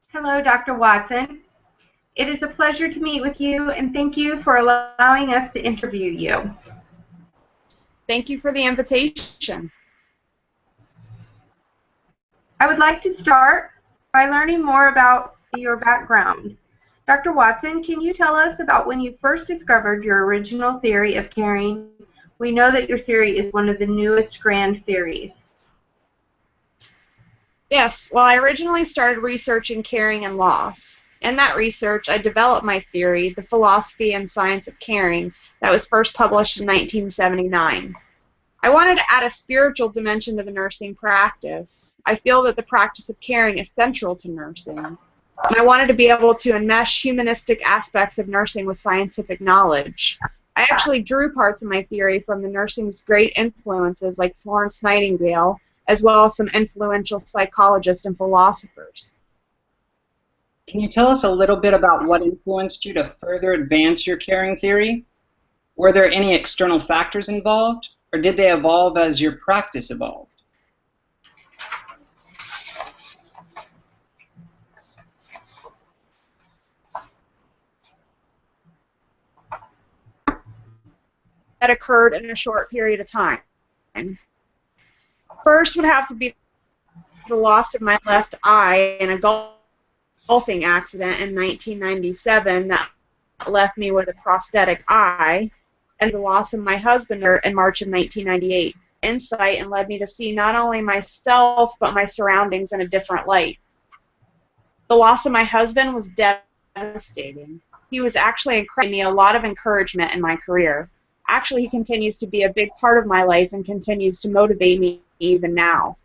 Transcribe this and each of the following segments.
Hello, Dr. Watson. It is a pleasure to meet with you, and thank you for allowing us to interview you. Thank you for the invitation. I would like to start by learning more about your background. Dr. Watson, can you tell us about when you first discovered your original theory of caring? We know that your theory is one of the newest grand theories. Yes, well, I originally started researching caring and loss. In that research, I developed my theory, The Philosophy and Science of Caring, that was first published in 1979. I wanted to add a spiritual dimension to the nursing practice. I feel that the practice of caring is central to nursing. And I wanted to be able to enmesh humanistic aspects of nursing with scientific knowledge. I actually drew parts of my theory from the nursing's great influences like Florence Nightingale, as well as some influential psychologists and philosophers. Can you tell us a little bit about what influenced you to further advance your caring theory? Were there any external factors involved, or did they evolve as your practice evolved? That occurred in a short period of time. First would have to be the loss of my left eye in a golfing accident in 1997 that left me with a prosthetic eye, and the loss of my husband in March of 1998. Insight and led me to see not only myself but my surroundings in a different light. The loss of my husband was devastating. He was actually giving me a lot of encouragement in my career. Actually, he continues to be a big part of my life and continues to motivate me even now.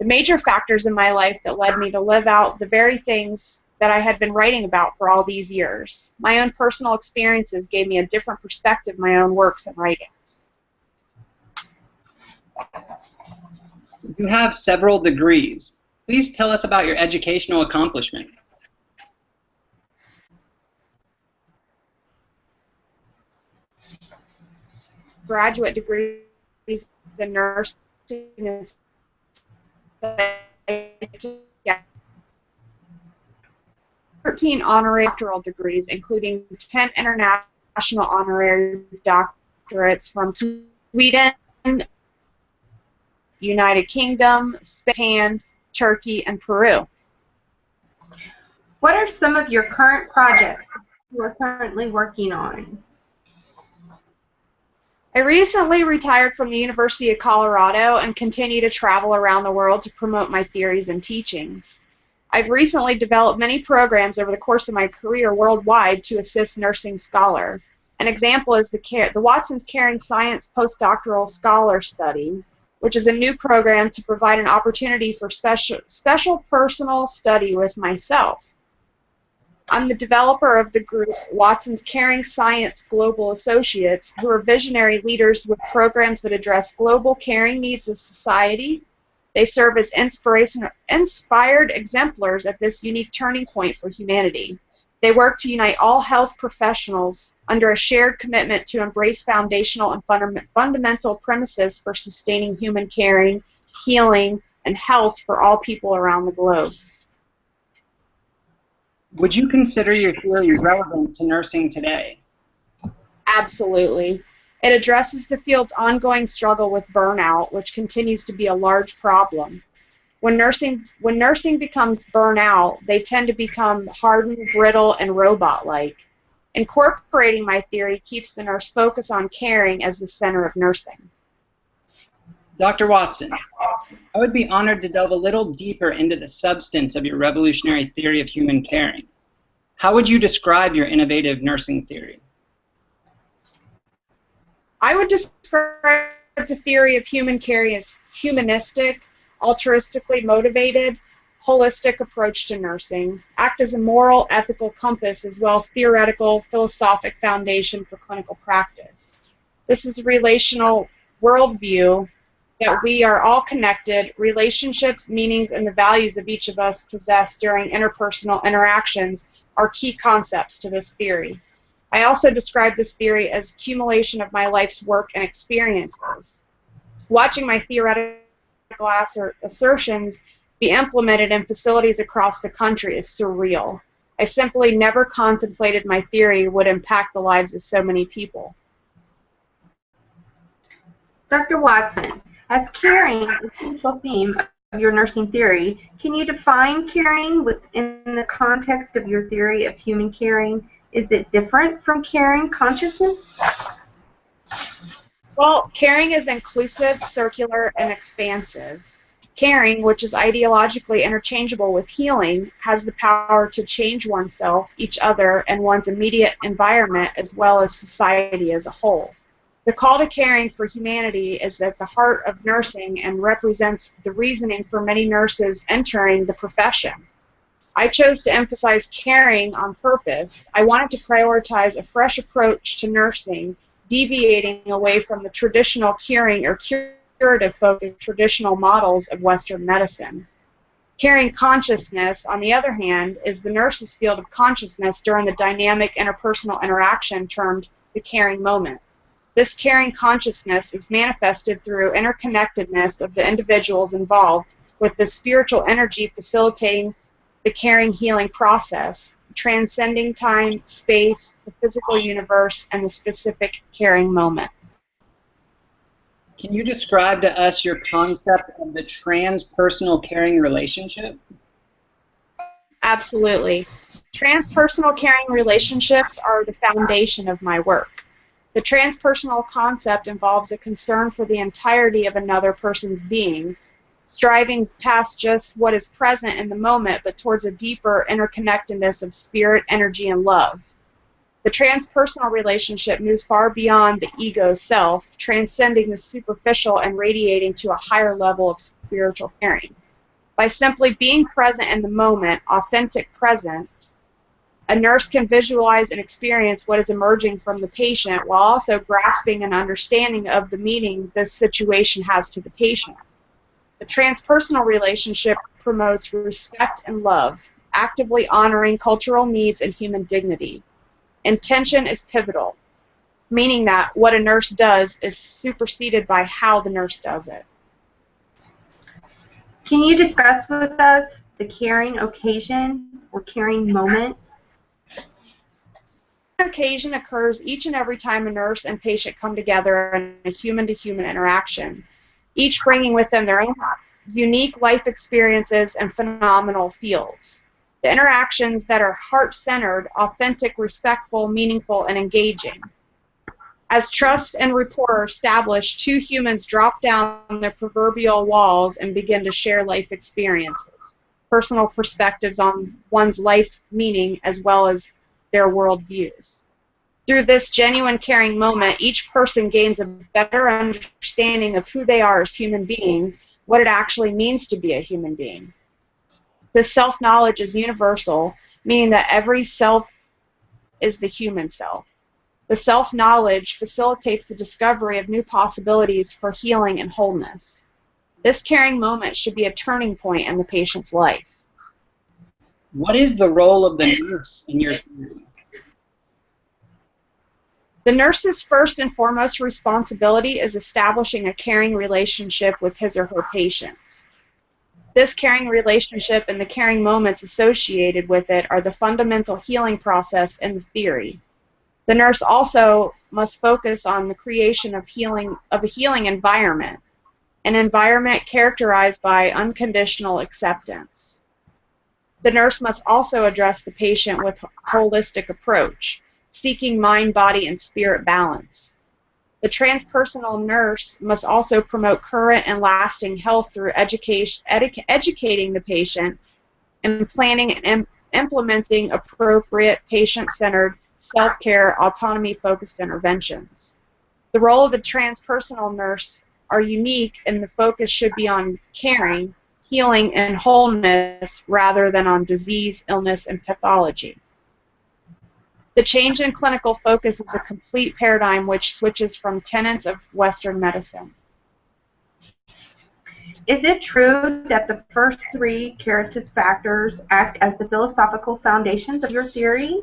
The major factors in my life that led me to live out the very things that I had been writing about for all these years. My own personal experiences gave me a different perspective of my own works and writings. You have several degrees. Please tell us about your educational accomplishment. Graduate degrees in nursing and 13 honorary doctoral degrees, including 10 international honorary doctorates from Sweden, United Kingdom, Spain, Turkey, and Peru. What are some of your current projects you are currently working on? I recently retired from the University of Colorado and continue to travel around the world to promote my theories and teachings. I've recently developed many programs over the course of my career worldwide to assist nursing scholars. An example is the Watson's Caring Science Postdoctoral Scholar Study, which is a new program to provide an opportunity for special personal study with myself. I'm the developer of the group Watson's Caring Science Global Associates, who are visionary leaders with programs that address global caring needs of society. They serve as inspired exemplars of this unique turning point for humanity. They work to unite all health professionals under a shared commitment to embrace foundational and fundamental premises for sustaining human caring, healing, and health for all people around the globe. Would you consider your theory relevant to nursing today? Absolutely. It addresses the field's ongoing struggle with burnout, which continues to be a large problem. When nursing becomes burnout, they tend to become hardened, brittle, and robot-like. Incorporating my theory keeps the nurse focused on caring as the center of nursing. Dr. Watson, I would be honored to delve a little deeper into the substance of your revolutionary theory of human caring. How would you describe your innovative nursing theory? I would describe the theory of human caring as humanistic, altruistically motivated, holistic approach to nursing, act as a moral, ethical compass as well as theoretical, philosophic foundation for clinical practice. This is a relational worldview that we are all connected, relationships, meanings, and the values of each of us possess during interpersonal interactions are key concepts to this theory. I also describe this theory as accumulation of my life's work and experiences. Watching my theoretical assertions be implemented in facilities across the country is surreal. I simply never contemplated my theory would impact the lives of so many people. Dr. Watson, as caring is a central theme of your nursing theory, can you define caring within the context of your theory of human caring? Is it different from caring consciousness? Well, caring is inclusive, circular, and expansive. Caring, which is ideologically interchangeable with healing, has the power to change oneself, each other, and one's immediate environment, as well as society as a whole. The call to caring for humanity is at the heart of nursing and represents the reasoning for many nurses entering the profession. I chose to emphasize caring on purpose. I wanted to prioritize a fresh approach to nursing, deviating away from the traditional curing or curative-focused traditional models of Western medicine. Caring consciousness, on the other hand, is the nurse's field of consciousness during the dynamic interpersonal interaction termed the caring moment. This caring consciousness is manifested through interconnectedness of the individuals involved, with the spiritual energy facilitating the caring healing process, transcending time, space, the physical universe, and the specific caring moment. Can you describe to us your concept of the transpersonal caring relationship? Absolutely. Transpersonal caring relationships are the foundation of my work. The transpersonal concept involves a concern for the entirety of another person's being, striving past just what is present in the moment, but towards a deeper interconnectedness of spirit, energy, and love. The transpersonal relationship moves far beyond the ego self, transcending the superficial and radiating to a higher level of spiritual caring. By simply being present in the moment, authentic present, a nurse can visualize and experience what is emerging from the patient while also grasping an understanding of the meaning this situation has to the patient. The transpersonal relationship promotes respect and love, actively honoring cultural needs and human dignity. Intention is pivotal, meaning that what a nurse does is superseded by how the nurse does it. Can you discuss with us the caring occasion or caring moment? Occasion occurs each and every time a nurse and patient come together in a human-to-human interaction, each bringing with them their own unique life experiences and phenomenal fields. The interactions that are heart-centered, authentic, respectful, meaningful, and engaging. As trust and rapport are established, two humans drop down their proverbial walls and begin to share life experiences, personal perspectives on one's life meaning, as well as their worldviews. Through this genuine caring moment, each person gains a better understanding of who they are as human beings, what it actually means to be a human being. This self-knowledge is universal, meaning that every self is the human self. The self-knowledge facilitates the discovery of new possibilities for healing and wholeness. This caring moment should be a turning point in the patient's life. What is the role of the nurse in your theory? The nurse's first and foremost responsibility is establishing a caring relationship with his or her patients. This caring relationship and the caring moments associated with it are the fundamental healing process in the theory. The nurse also must focus on the creation of a healing environment, an environment characterized by unconditional acceptance. The nurse must also address the patient with a holistic approach, seeking mind, body, and spirit balance. The transpersonal nurse must also promote current and lasting health through educating the patient and planning and implementing appropriate patient-centered self-care, autonomy-focused interventions. The role of the transpersonal nurse are unique, and the focus should be on caring, healing, and wholeness rather than on disease, illness, and pathology. The change in clinical focus is a complete paradigm which switches from tenets of Western medicine. Is it true that the first three Caritas factors act as the philosophical foundations of your theory?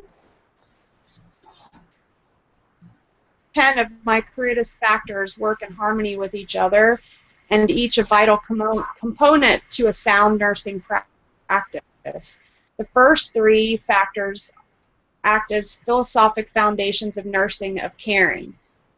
10 of my Caritas factors work in harmony with each other and each a vital component to a sound nursing practice. The first three factors act as philosophic foundations of nursing of caring.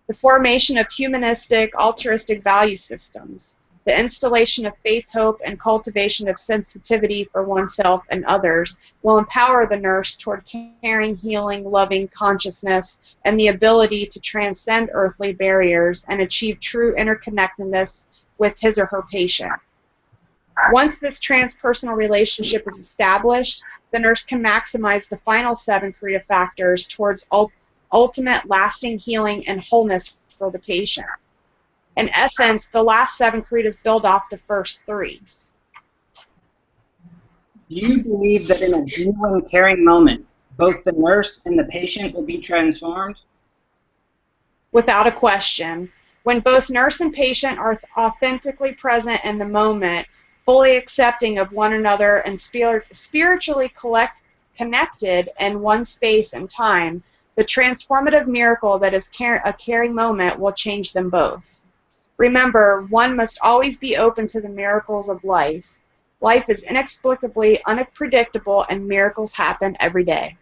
The formation of humanistic, altruistic value systems, the installation of faith, hope, and cultivation of sensitivity for oneself and others will empower the nurse toward caring, healing, loving consciousness, and the ability to transcend earthly barriers and achieve true interconnectedness with his or her patient. Once this transpersonal relationship is established, the nurse can maximize the final 7 creative factors towards ultimate lasting healing and wholeness for the patient. In essence, the last 7 creatives build off the first 3. Do you believe that in a genuine caring moment, both the nurse and the patient will be transformed? Without a question. When both nurse and patient are authentically present in the moment, fully accepting of one another and spiritually connected in one space and time, the transformative miracle that is a caring moment will change them both. Remember, one must always be open to the miracles of life. Life is inexplicably unpredictable, and miracles happen every day.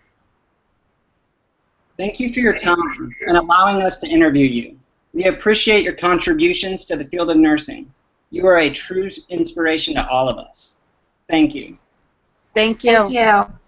Thank you for your time and allowing us to interview you. We appreciate your contributions to the field of nursing. You are a true inspiration to all of us. Thank you. Thank you. Thank you.